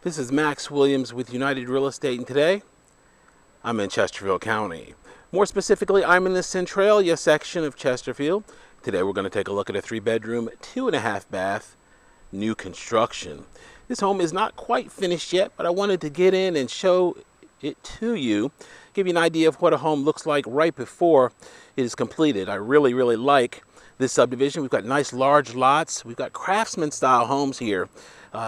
This is Max Williams with United Real Estate, and today I'm in Chesterfield County. More specifically, I'm in the Centralia section of Chesterfield. Today we're going to take a look at a 3-bedroom, 2.5 bath, new construction. This home is not quite finished yet, but I wanted to get in and show it to you, give you an idea of what a home looks like right before it is completed. I really like this subdivision. We've got nice large lots. We've got craftsman style homes here.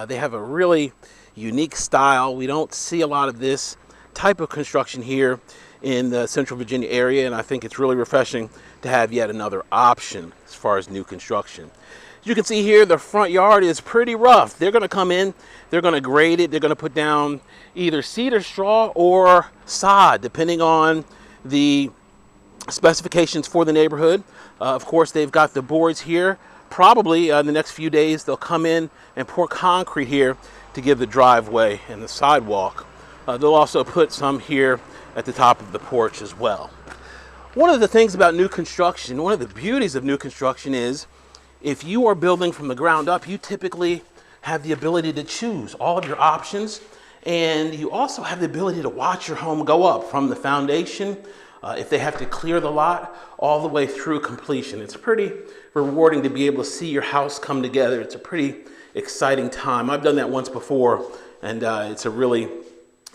They have a really unique style. We don't see a lot of this type of construction here in the Central Virginia area, and I think it's really refreshing to have yet another option as far as new construction. As you can see here, the front yard is pretty rough. They're going to come in, they're going to grade it, they're going to put down either cedar straw or sod, depending on the specifications for the neighborhood. Of course, they've got the boards here. Probably in the next few days, they'll come in and pour concrete here to give the driveway and the sidewalk. They'll also put some here at the top of the porch as well. One of the things about new construction, one of the beauties of new construction is if you are building from the ground up, you typically have the ability to choose all of your options, and you also have the ability to watch your home go up from the foundation, if they have to clear the lot, all the way through completion. It's pretty rewarding to be able to see your house come together. It's a pretty exciting time. I've done that once before, and it's a really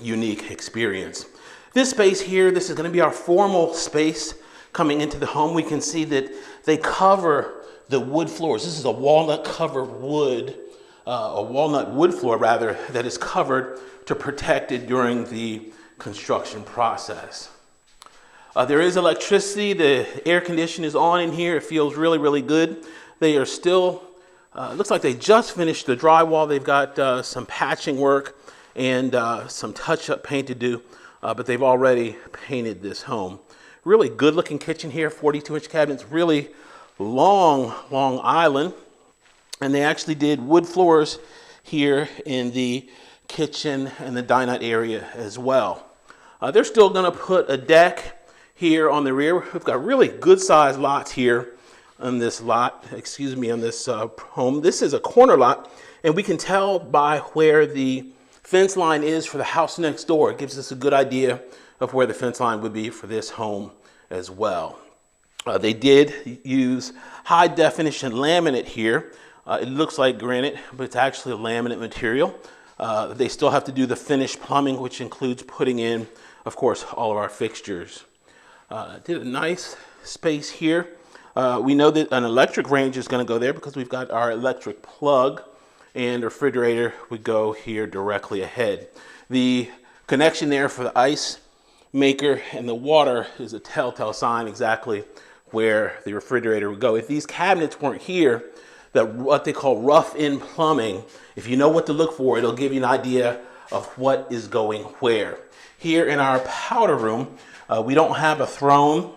unique experience. This space here, this is going to be our formal space coming into the home. We can see that they cover the wood floors. This is a walnut wood floor rather, that is covered to protect it during the construction process. There is electricity. The air conditioning is on in here. It feels really good. They are still, looks like they just finished the drywall. They've got some patching work and some touch-up paint to do, but they've already painted this home. Really good looking kitchen here, 42-inch cabinets, really long island. And they actually did wood floors here in the kitchen and the dinette area as well. They're still gonna put a deck here on the rear. We've got really good sized lots here on this home. This is a corner lot, and we can tell by where the fence line is for the house next door. It gives us a good idea of where the fence line would be for this home as well. They did use high definition laminate here. It looks like granite, but it's actually a laminate material. They still have to do the finished plumbing, which includes putting in, of course, all of our fixtures. Did a nice space here. We know that an electric range is going to go there because we've got our electric plug, and the refrigerator would go here directly ahead. The connection there for the ice maker and the water is a telltale sign exactly where the refrigerator would go. If these cabinets weren't here, that what they call rough-in plumbing, if you know what to look for, it'll give you an idea of what is going where. Here in our powder room, we don't have a throne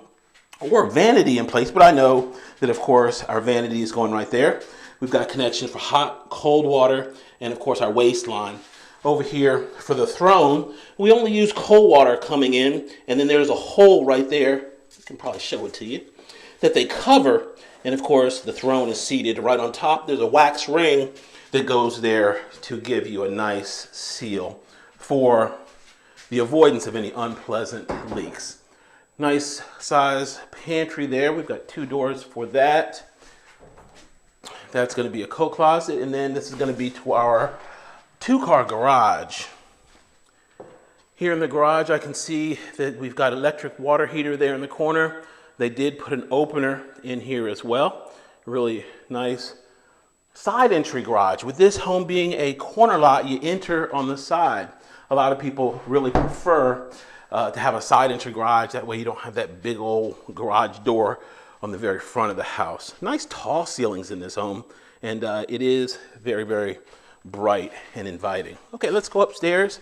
or vanity in place, but I know that, of course, our vanity is going right there. We've got connections for hot, cold water, and, of course, our waistline. Over here for the throne, we only use cold water coming in, and then there's a hole right there, I can probably show it to you, that they cover, and, of course, the throne is seated right on top. There's a wax ring that goes there to give you a nice seal for the avoidance of any unpleasant leaks. Nice size pantry there. We've got 2 doors for that. That's going to be a coat closet, and then this is going to be to our 2-car garage. Here in the garage, I can see that we've got electric water heater there in the corner. They did put an opener in here as well. Really nice side entry garage. With this home being a corner lot, you enter on the side. A lot of people really prefer to have a side entry garage. That way you don't have that big old garage door on the very front of the house. Nice tall ceilings in this home, and it is very bright and inviting. Okay, let's go upstairs,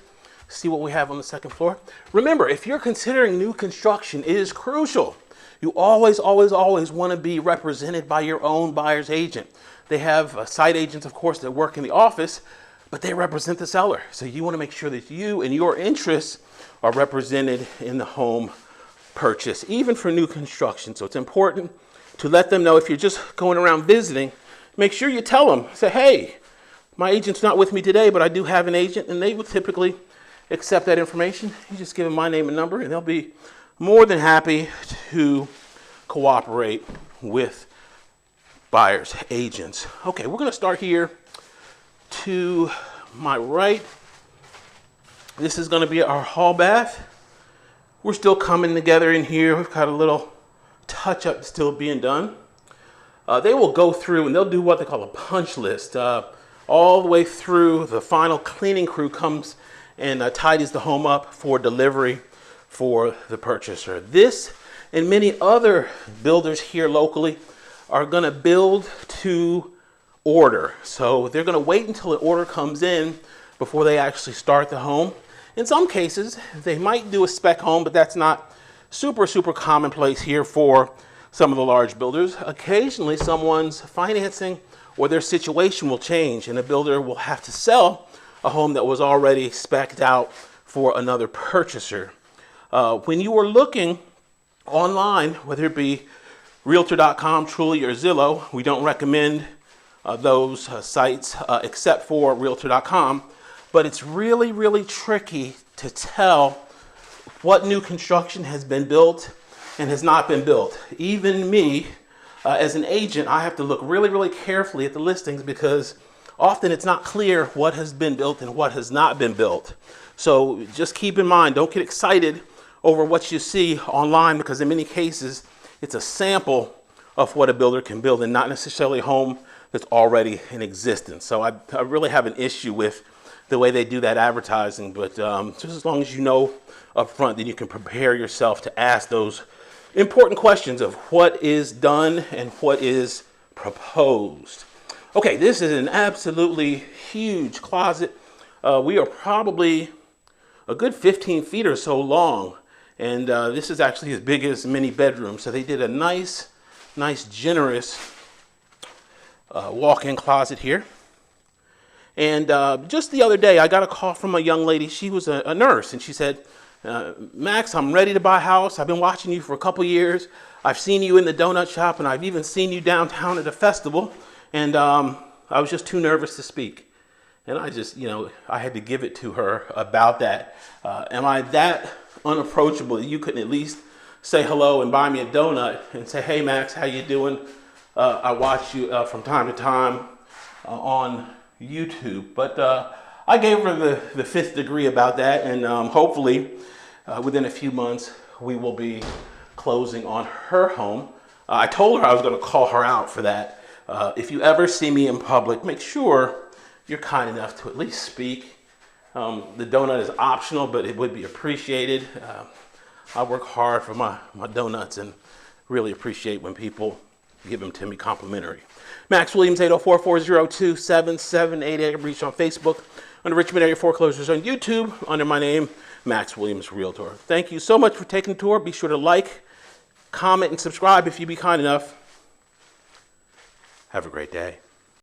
see what we have on the second floor. Remember, if you're considering new construction, it is crucial. You always want to be represented by your own buyer's agent. They have site agents, of course, that work in the office, but they represent the seller. So you want to make sure that you and your interests are represented in the home purchase, even for new construction. So it's important to let them know if you're just going around visiting, make sure you tell them, say, hey, My agent's not with me today, but I do have an agent, and they will typically accept that information. You just give them my name and number, and they'll be more than happy to cooperate with buyers, agents. Okay, we're going to start here to my right. This is going to be our hall bath. We're still coming together in here. We've got a little touch-up still being done. They will go through and they'll do what they call a punch list. All the way through, the final cleaning crew comes and tidies the home up for delivery for the purchaser. This and many other builders here locally are going to build to order. So they're going to wait until the order comes in before they actually start the home. In some cases, they might do a spec home, but that's not super commonplace here for some of the large builders. Occasionally, someone's financing or their situation will change, and a builder will have to sell a home that was already spec'd out for another purchaser. When you are looking online, whether it be Realtor.com, Truly, or Zillow, we don't recommend those sites except for Realtor.com, but it's really tricky to tell what new construction has been built and has not been built. Even me, as an agent, I have to look really carefully at the listings because often it's not clear what has been built and what has not been built. So just keep in mind, don't get excited over what you see online, because in many cases it's a sample of what a builder can build and not necessarily a home that's already in existence. So I really have an issue with the way they do that advertising, but just as long as you know up front, then you can prepare yourself to ask those important questions of what is done and what is proposed. Okay, this is an absolutely huge closet. We are probably a good 15 feet or so long, and this is actually as big as many bedrooms. So they did a nice generous walk-in closet here. And just the other day, I got a call from a young lady. She was a nurse, and she said, Max, I'm ready to buy a house. I've been watching you for a couple years. I've seen you in the donut shop, and I've even seen you downtown at a festival. And I was just too nervous to speak. And I just, I had to give it to her about that. Am I that unapproachable that you couldn't at least say hello and buy me a donut and say, hey, Max, how you doing? I watch you from time to time on YouTube. But I gave her the fifth degree about that, and hopefully within a few months we will be closing on her home. I told her I was going to call her out for that. If you ever see me in public, make sure you're kind enough to at least speak. The donut is optional, but it would be appreciated. I work hard for my donuts and really appreciate when people give them to me complimentary. Max Williams, 804-402-7788. Reach on Facebook, under Richmond Area Foreclosures on YouTube, under my name, Max Williams Realtor. Thank you so much for taking the tour. Be sure to like, comment, and subscribe if you'd be kind enough. Have a great day.